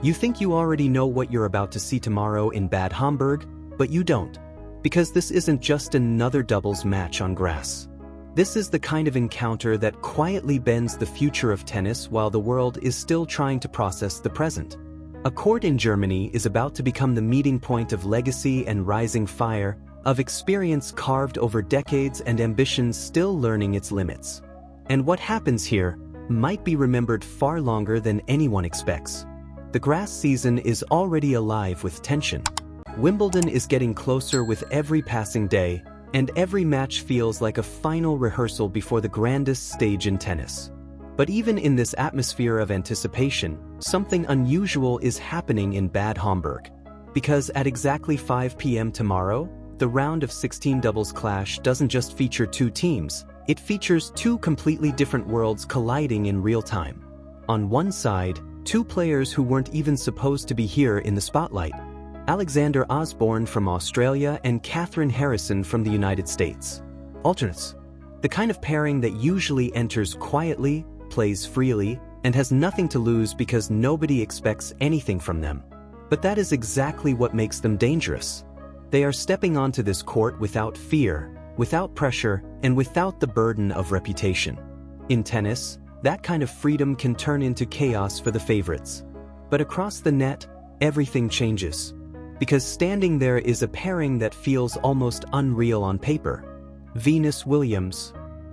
You think you already know what you're about to see tomorrow in Bad Homburg, but you don't. Because this isn't just another doubles match on grass. This is the kind of encounter that quietly bends the future of tennis while the world is still trying to process the present. A court in Germany is about to become the meeting point of legacy and rising fire, of experience carved over decades and ambitions still learning its limits. And what happens here might be remembered far longer than anyone expects. The grass season is already alive with tension. Wimbledon is getting closer with every passing day, and every match feels like a final rehearsal before the grandest stage in tennis. But even in this atmosphere of anticipation, something unusual is happening in Bad Homburg. Because at exactly 5 p.m. tomorrow, the round of 16 doubles clash doesn't just feature two teams, it features two completely different worlds colliding in real time. On one side, two players who weren't even supposed to be here in the spotlight. Alexander Osborne from Australia and Catherine Harrison from the United States. Alternates. The kind of pairing that usually enters quietly, plays freely, and has nothing to lose because nobody expects anything from them. But that is exactly what makes them dangerous. They are stepping onto this court without fear, without pressure, and without the burden of reputation. In tennis, that kind of freedom can turn into chaos for the favorites. But across the net, everything changes. Because standing there is a pairing that feels almost unreal on paper. Venus Williams.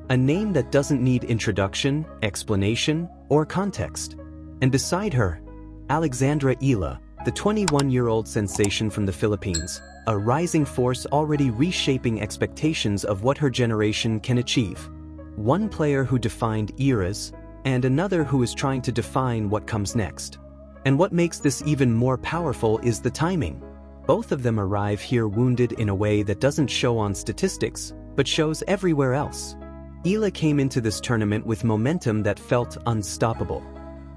A name that doesn't need introduction, explanation, or context. And beside her, Alexandra Eala, the 21-year-old sensation from the Philippines, a rising force already reshaping expectations of what her generation can achieve. One player who defined eras, and another who is trying to define what comes next. And what makes this even more powerful is the timing. Both of them arrive here wounded in a way that doesn't show on statistics, but shows everywhere else. Eala came into this tournament with momentum that felt unstoppable.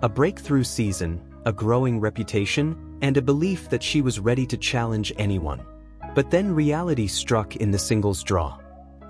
A breakthrough season, a growing reputation, and a belief that she was ready to challenge anyone. But then reality struck in the singles draw.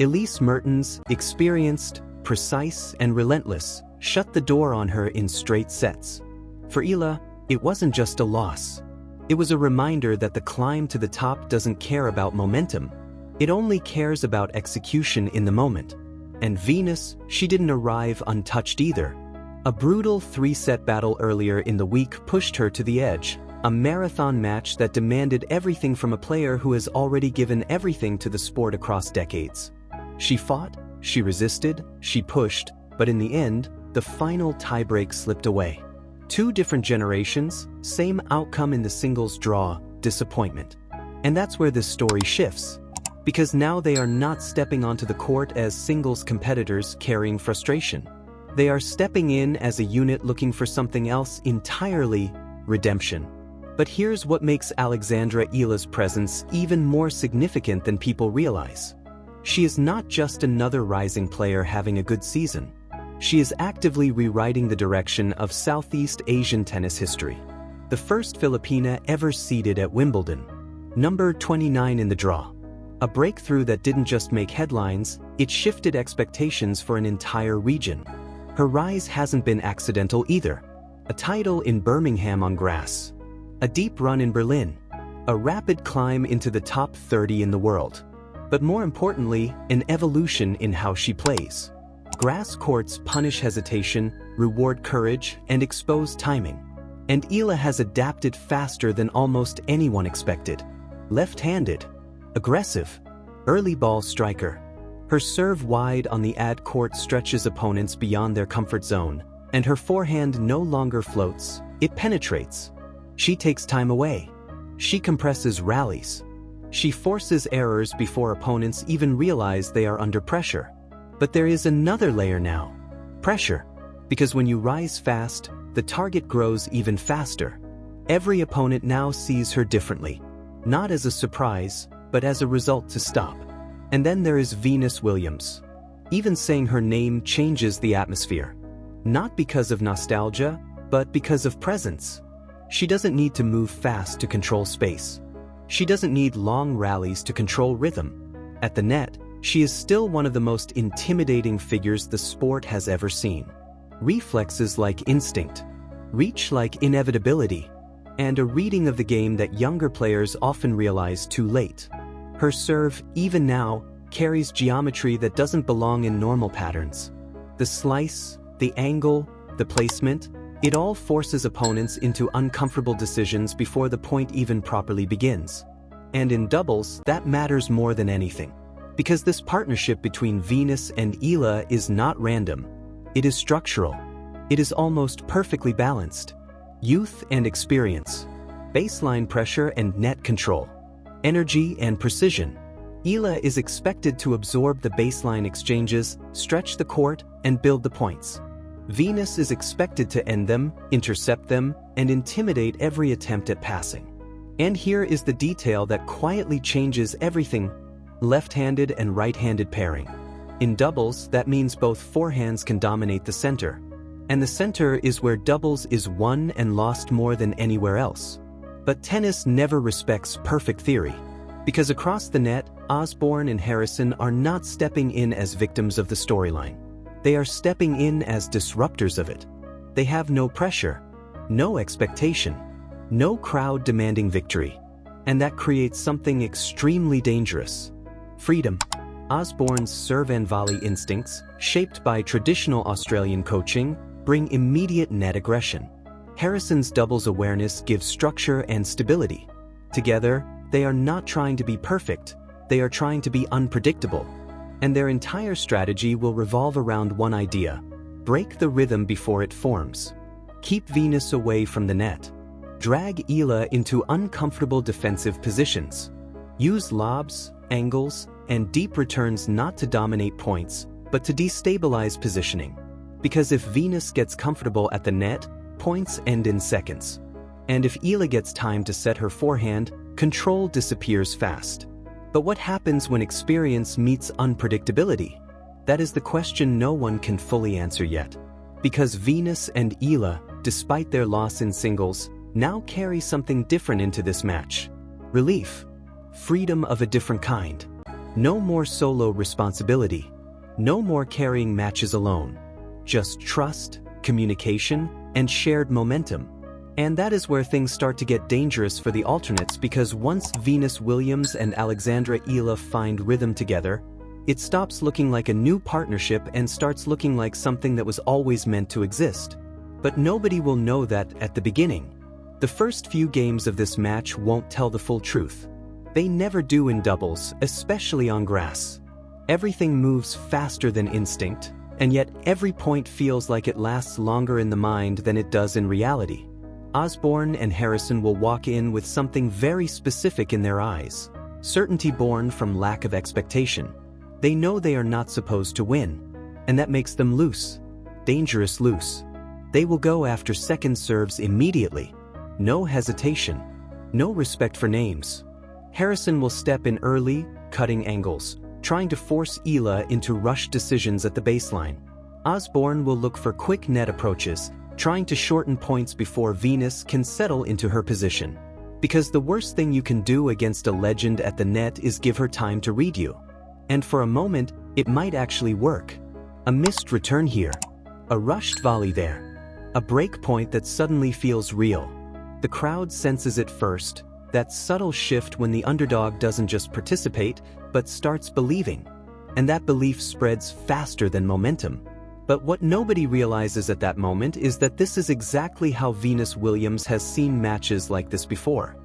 Elise Mertens, experienced, precise, and relentless, shut the door on her in straight sets. For Eala, it wasn't just a loss. It was a reminder that the climb to the top doesn't care about momentum. It only cares about execution in the moment. And Venus, she didn't arrive untouched either. A brutal 3-set battle earlier in the week pushed her to the edge, a marathon match that demanded everything from a player who has already given everything to the sport across decades. She fought, she resisted, she pushed, but in the end, the final tiebreak slipped away. Two different generations, same outcome in the singles draw, disappointment. And that's where this story shifts. Because now they are not stepping onto the court as singles competitors carrying frustration. They are stepping in as a unit looking for something else entirely, redemption. But here's what makes Alexandra Eala's presence even more significant than people realize. She is not just another rising player having a good season. She is actively rewriting the direction of Southeast Asian tennis history. The first Filipina ever seeded at Wimbledon. Number 29 in the draw. A breakthrough that didn't just make headlines, it shifted expectations for an entire region. Her rise hasn't been accidental either. A title in Birmingham on grass. A deep run in Berlin. A rapid climb into the top 30 in the world. But more importantly, an evolution in how she plays. Grass courts punish hesitation, reward courage, and expose timing. And Eala has adapted faster than almost anyone expected. Left-handed. Aggressive. Early ball striker. Her serve wide on the ad court stretches opponents beyond their comfort zone, and her forehand no longer floats, it penetrates. She takes time away. She compresses rallies. She forces errors before opponents even realize they are under pressure. But there is another layer now. Pressure. Because when you rise fast, the target grows even faster. Every opponent now sees her differently. Not as a surprise, but as a result to stop. And then there is Venus Williams. Even saying her name changes the atmosphere. Not because of nostalgia, but because of presence. She doesn't need to move fast to control space. She doesn't need long rallies to control rhythm. At the net, she is still one of the most intimidating figures the sport has ever seen. Reflexes like instinct. Reach like inevitability. and a reading of the game that younger players often realize too late. Her serve, even now, carries geometry that doesn't belong in normal patterns. The slice, the angle, the placement, it all forces opponents into uncomfortable decisions before the point even properly begins. And in doubles, that matters more than anything. Because this partnership between Venus and Eala is not random. It is structural. It is almost perfectly balanced. Youth and experience. Baseline pressure and net control. Energy and precision. Eala is expected to absorb the baseline exchanges, stretch the court, and build the points. Venus is expected to end them, intercept them, and intimidate every attempt at passing. And here is the detail that quietly changes everything: left-handed and right-handed pairing. In doubles, that means both forehands can dominate the center. And the center is where doubles is won and lost more than anywhere else. But tennis never respects perfect theory. Because across the net, Osborne and Harrison are not stepping in as victims of the storyline. They are stepping in as disruptors of it. They have no pressure, no expectation, no crowd demanding victory. And that creates something extremely dangerous. Freedom. Osborne's serve and volley instincts, shaped by traditional Australian coaching, bring immediate net aggression. Harrison's doubles awareness gives structure and stability. Together, they are not trying to be perfect, they are trying to be unpredictable. And their entire strategy will revolve around one idea: break the rhythm before it forms. Keep Venus away from the net. Drag Eala into uncomfortable defensive positions. Use lobs, angles, and deep returns not to dominate points, but to destabilize positioning. Because if Venus gets comfortable at the net, points end in seconds. And if Eala gets time to set her forehand, control disappears fast. But what happens when experience meets unpredictability? That is the question no one can fully answer yet. Because Venus and Eala, despite their loss in singles, now carry something different into this match. Relief. Freedom of a different kind. No more solo responsibility. No more carrying matches alone. Just trust, communication, and shared momentum. And that is where things start to get dangerous for the alternates, because once Venus Williams and Alexandra Eala find rhythm together, it stops looking like a new partnership and starts looking like something that was always meant to exist. But nobody will know that at the beginning. The first few games of this match won't tell the full truth. They never do in doubles, especially on grass. Everything moves faster than instinct, and yet every point feels like it lasts longer in the mind than it does in reality. Osborne and Harrison will walk in with something very specific in their eyes: certainty born from lack of expectation. They know they are not supposed to win, and that makes them loose, dangerous loose. They will go after second serves immediately. No hesitation, no respect for names. Harrison will step in early, cutting angles, trying to force Eala into rushed decisions at the baseline. Osborne will look for quick net approaches, trying to shorten points before Venus can settle into her position. Because the worst thing you can do against a legend at the net is give her time to read you. And for a moment, it might actually work. A missed return here. A rushed volley there. A break point that suddenly feels real. The crowd senses it first, that subtle shift when the underdog doesn't just participate, but starts believing. And that belief spreads faster than momentum. But what nobody realizes at that moment is that this is exactly how Venus Williams has seen matches like this before.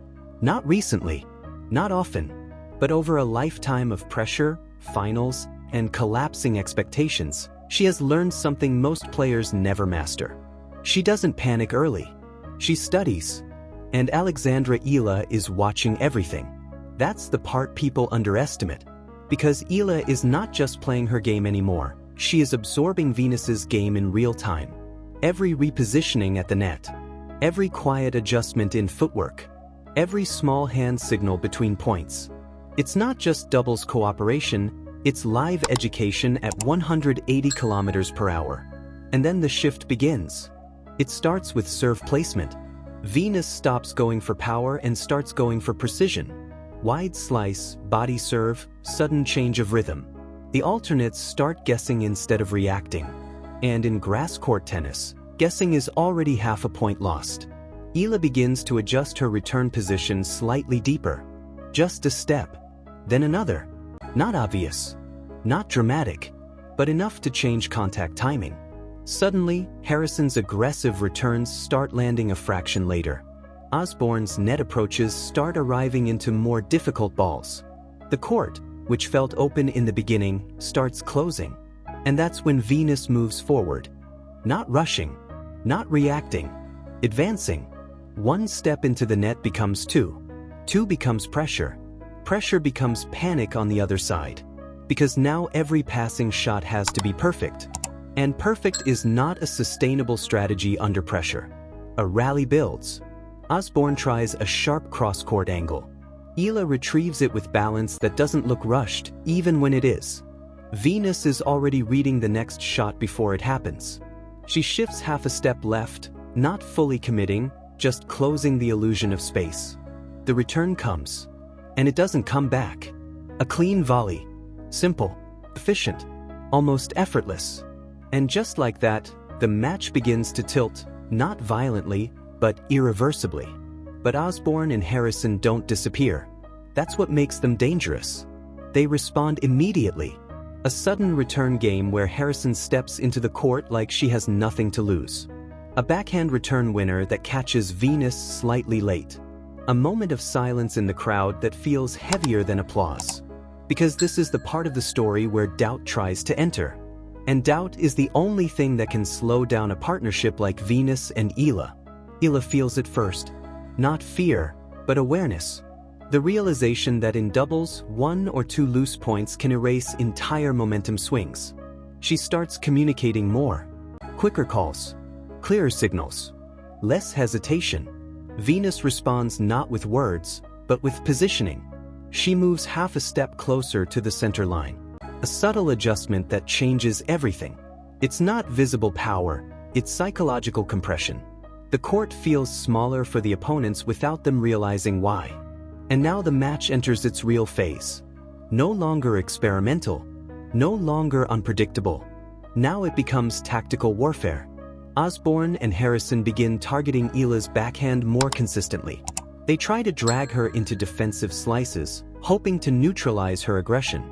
Not recently, not often, but over a lifetime of pressure, finals, and collapsing expectations, she has learned something most players never master. She doesn't panic early. She studies. And Alexandra Eala is watching everything. That's the part people underestimate. Because Eala is not just playing her game anymore. She is absorbing Venus's game in real time. Every repositioning at the net. Every quiet adjustment in footwork. Every small hand signal between points. It's not just doubles cooperation, it's live education at 180 kilometers per hour. And then the shift begins. It starts with serve placement. Venus stops going for power and starts going for precision. Wide slice, body serve, sudden change of rhythm. The alternates start guessing instead of reacting. And in grass court tennis, guessing is already half a point lost. Eala begins to adjust her return position slightly deeper. Just a step, then another. Not obvious, not dramatic, but enough to change contact timing. Suddenly, Harrison's aggressive returns start landing a fraction later. Osborne's net approaches start arriving into more difficult balls. The court, which felt open in the beginning, starts closing. And that's when Venus moves forward. Not rushing, not reacting, advancing. One step into the net becomes two. Two becomes pressure. Pressure becomes panic on the other side. Because now every passing shot has to be perfect. And perfect is not a sustainable strategy under pressure. A rally builds. Osborne tries a sharp cross-court angle. Eala retrieves it with balance that doesn't look rushed, even when it is. Venus is already reading the next shot before it happens. She shifts half a step left, not fully committing, just closing the illusion of space. The return comes. And it doesn't come back. A clean volley. Simple, efficient, almost effortless. And just like that, the match begins to tilt, not violently, but irreversibly. But Osborne and Harrison don't disappear. That's what makes them dangerous. They respond immediately. A sudden return game where Harrison steps into the court like she has nothing to lose. A backhand return winner that catches Venus slightly late. A moment of silence in the crowd that feels heavier than applause. Because this is the part of the story where doubt tries to enter. And doubt is the only thing that can slow down a partnership like Venus and Eala. Eala feels it first. Not fear, but awareness. The realization that in doubles, 1 or 2 loose points can erase entire momentum swings. She starts communicating more. Quicker calls. Clearer signals. Less hesitation. Venus responds not with words, but with positioning. She moves half a step closer to the center line. A subtle adjustment that changes everything. It's not visible power, it's psychological compression. The court feels smaller for the opponents without them realizing why. And now the match enters its real phase. No longer experimental, no longer unpredictable. Now it becomes tactical warfare. Osborne and Harrison begin targeting Eala's backhand more consistently. They try to drag her into defensive slices, hoping to neutralize her aggression.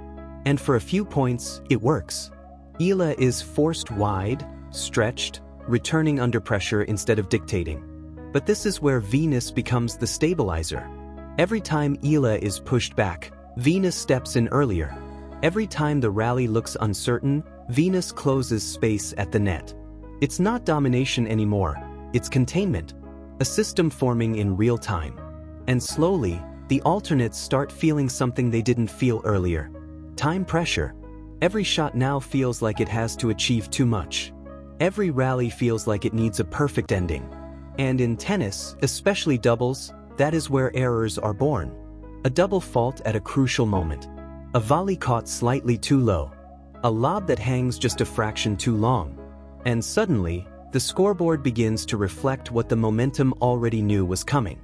And for a few points, it works. Eala is forced wide, stretched, returning under pressure instead of dictating. But this is where Venus becomes the stabilizer. Every time Eala is pushed back, Venus steps in earlier. Every time the rally looks uncertain, Venus closes space at the net. It's not domination anymore, it's containment. A system forming in real time. And slowly, the alternates start feeling something they didn't feel earlier. Time pressure. Every shot now feels like it has to achieve too much. Every rally feels like it needs a perfect ending. And in tennis, especially doubles, that is where errors are born. A double fault at a crucial moment. A volley caught slightly too low. A lob that hangs just a fraction too long. And suddenly, the scoreboard begins to reflect what the momentum already knew was coming.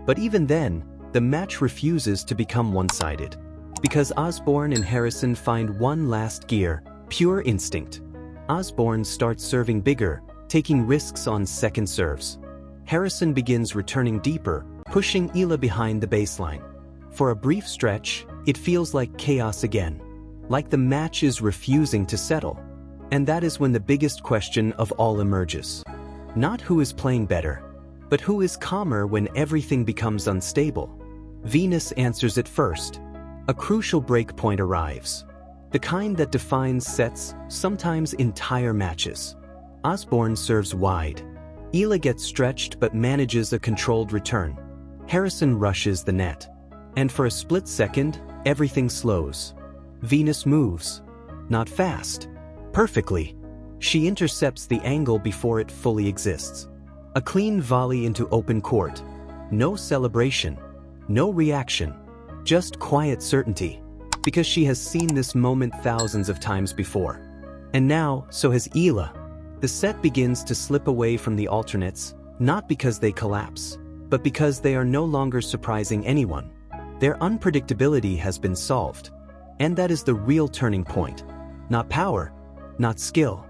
But even then, the match refuses to become one-sided. Because Osborne and Harrison find one last gear, pure instinct. Osborne starts serving bigger, taking risks on second serves. Harrison begins returning deeper, pushing Eala behind the baseline. For a brief stretch, it feels like chaos again. Like the match is refusing to settle. And that is when the biggest question of all emerges. Not who is playing better, but who is calmer when everything becomes unstable. Venus answers it first. A crucial break point arrives. The kind that defines sets, sometimes entire matches. Osborne serves wide. Eala gets stretched but manages a controlled return. Harrison rushes the net. And for a split second, everything slows. Venus moves. Not fast. Perfectly. She intercepts the angle before it fully exists. A clean volley into open court. No celebration. No reaction. Just quiet certainty. Because she has seen this moment thousands of times before. And now, so has Eala. The set begins to slip away from the alternates, not because they collapse, but because they are no longer surprising anyone. Their unpredictability has been solved. And that is the real turning point. Not power. Not skill.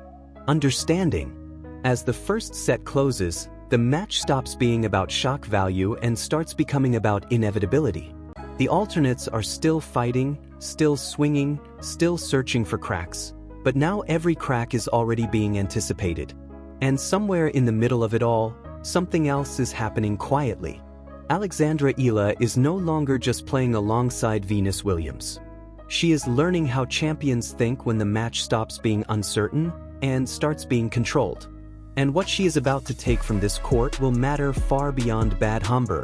Understanding. As the first set closes, The match stops being about shock value and starts becoming about inevitability. The alternates are still fighting, still swinging, still searching for cracks, but now every crack is already being anticipated. And somewhere in the middle of it all, something else is happening quietly. Alexandra Eala is no longer just playing alongside Venus Williams. She is learning how champions think when the match stops being uncertain and starts being controlled. And what she is about to take from this court will matter far beyond Bad Homburg.